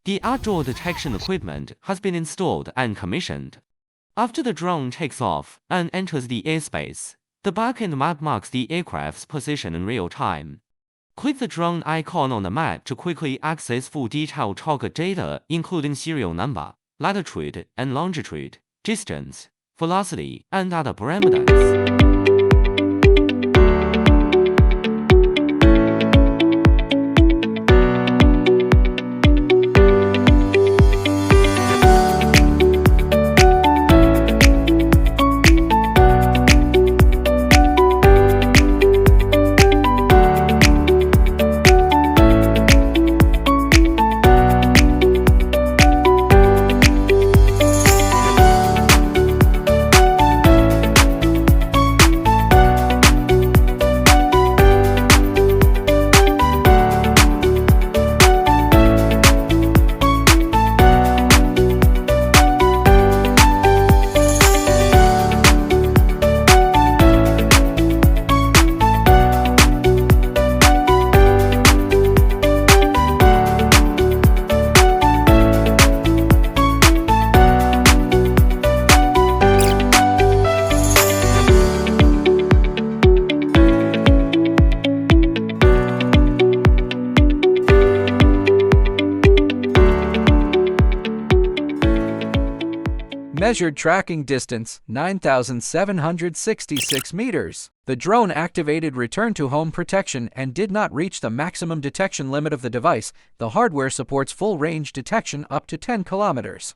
The outdoor detection equipment has been installed and commissioned. After the drone takes off and enters the airspace, the backend map marks the aircraft's position in real time. Click the drone icon on the map to quickly access full detailed target data, including serial number, latitude and longitude, distance, velocity, and other parameters. Measured tracking distance, 9,766 meters. The drone activated return to home protection and did not reach the maximum detection limit of the device. The hardware supports full range detection up to 10 kilometers.